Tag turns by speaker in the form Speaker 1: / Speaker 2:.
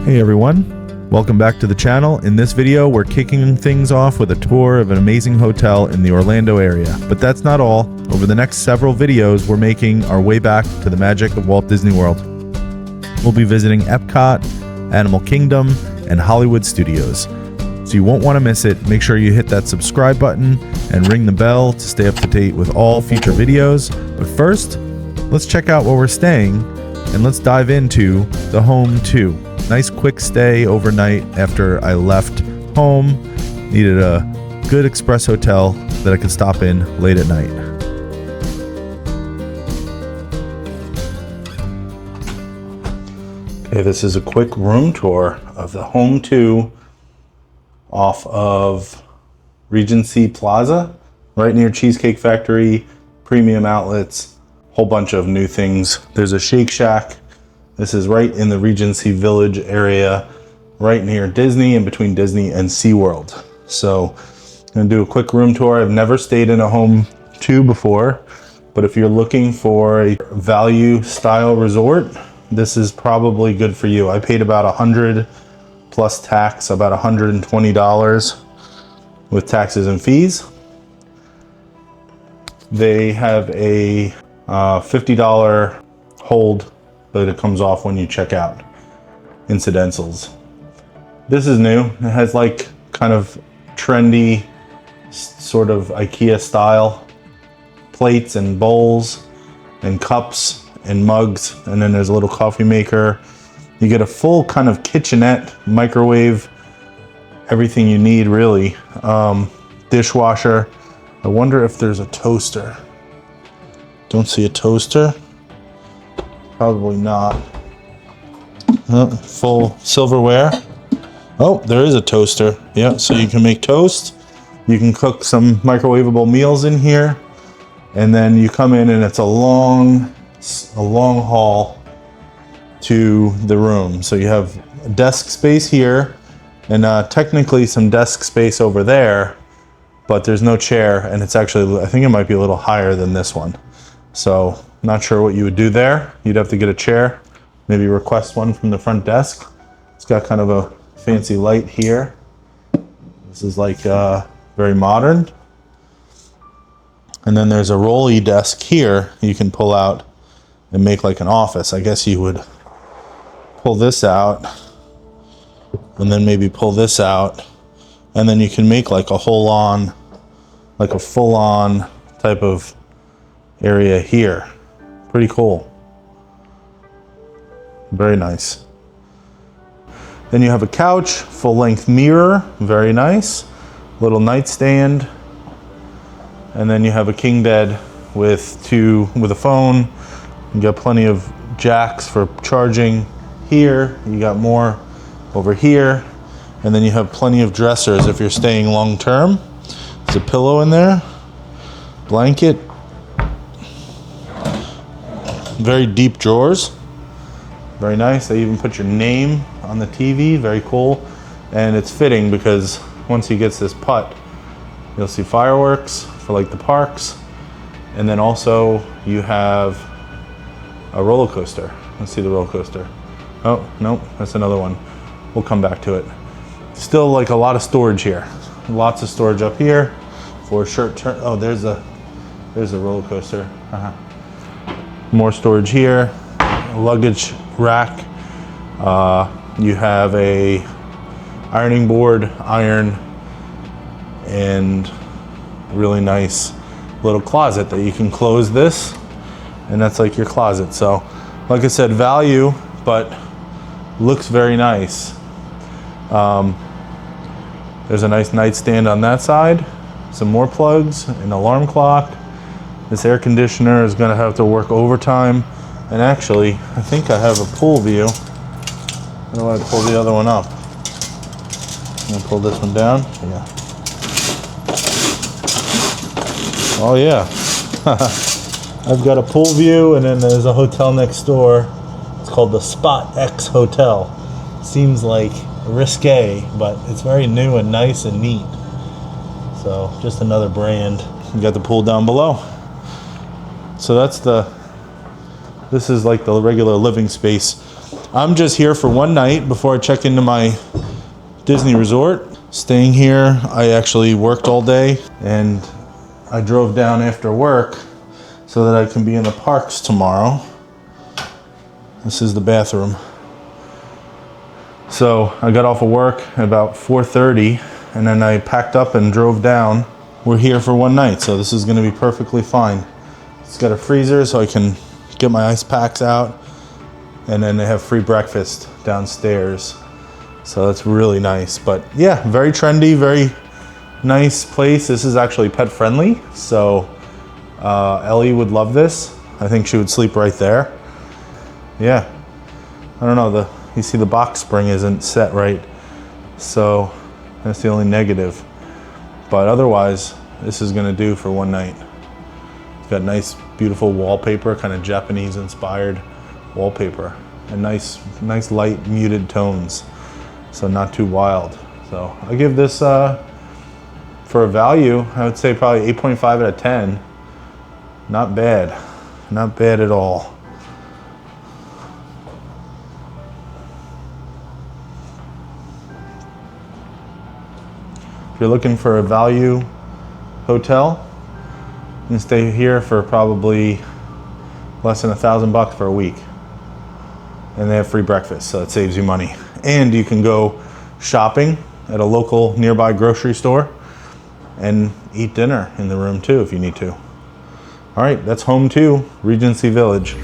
Speaker 1: Hey everyone, welcome back to the channel. In this video, we're kicking things off with a tour of an amazing hotel in the Orlando area. But that's not all. Over the next several videos, we're making our way back to the magic of Walt Disney World. We'll be visiting Epcot, Animal Kingdom, and Hollywood Studios. So you won't want to miss it. Make sure you hit that subscribe button and ring the bell to stay up to date with all future videos. But first, let's check out where we're staying and let's dive into the Home 2. Nice quick stay overnight after I left home. Needed a good express hotel that I could stop in late at night. Okay, this is a quick room tour of the Home 2 off of Regency Plaza, right near Cheesecake Factory, Premium Outlets, whole bunch of new things. There's a Shake Shack. This is right in the Regency Village area, right near Disney, in between Disney and SeaWorld. So I'm gonna do a quick room tour. I've never stayed in a Home 2 before, but if you're looking for a value style resort, this is probably good for you. I paid about $100 plus tax, about $120 with taxes and fees. They have a $50 hold, but it comes off when you check out. Incidentals. This is new. It has like kind of trendy, sort of IKEA style plates and bowls and cups and mugs. And then there's a little coffee maker. You get a full kind of kitchenette, microwave, everything you need really. Dishwasher. I wonder if there's a toaster. Don't see a toaster. Probably not. Full silverware. Oh, there is a toaster. Yeah, so you can make toast. You can cook some microwavable meals in here. And then you come in and it's a long haul to the room. So you have desk space here and technically some desk space over there, but there's no chair and it's actually, I think it might be a little higher than this one. So not sure what you would do there. You'd have to get a chair, maybe request one from the front desk. It's got kind of a fancy light here. This is like very modern. And then there's a rolly desk here you can pull out and make like an office. I guess you would pull this out and then maybe pull this out. And then you can make like a full-on type of area here. Pretty cool. Very nice. Then you have a couch, full-length mirror, very nice. Little nightstand. And then you have a king bed with a phone. You got plenty of jacks for charging here. You got more over here. And then you have plenty of dressers if you're staying long term. There's a pillow in there. Blanket. Very deep drawers. Very nice. They even put your name on the TV. Very cool. And it's fitting because once he gets this putt, you'll see fireworks for like the parks. And then also you have a roller coaster. Let's see the roller coaster. Oh, no, that's another one. We'll come back to it. Still like a lot of storage here. Lots of storage up here for shirt turn. Oh, there's a roller coaster. More storage here, a luggage rack. You have a ironing board, iron, and really nice little closet that you can close this, and that's like your closet. So, like I said, value, but looks very nice. There's a nice nightstand on that side, some more plugs, an alarm clock. This air conditioner is gonna have to work overtime. And actually, I think I have a pool view. How do I pull the other one up? I'm gonna pull this one down. Yeah. Oh yeah. I've got a pool view and then there's a hotel next door. It's called the Spot X Hotel. Seems like risque, but it's very new and nice and neat. So just another brand. You got the pool down below. So this is like the regular living space. I'm just here for one night before I check into my Disney resort. Staying here, I actually worked all day and I drove down after work so that I can be in the parks tomorrow. This is the bathroom. So I got off of work at about 4:30 and then I packed up and drove down. We're here for one night, so this is gonna be perfectly fine. It's got a freezer so I can get my ice packs out, and then they have free breakfast downstairs. So that's really nice. But yeah, very trendy, very nice place. This is actually pet friendly, so Ellie would love this. I think she would sleep right there. Yeah, I don't know, you see the box spring isn't set right, so that's the only negative. But otherwise, this is gonna do for one night. It's got nice, beautiful wallpaper, kind of Japanese inspired wallpaper, and nice light muted tones. So not too wild. So I give this, for a value, I would say probably 8.5 out of 10. Not bad, not bad at all. If you're looking for a value hotel, you can stay here for probably less than $1,000 for a week. And they have free breakfast, so it saves you money. And you can go shopping at a local nearby grocery store and eat dinner in the room too if you need to. All right, that's home to Regency Village.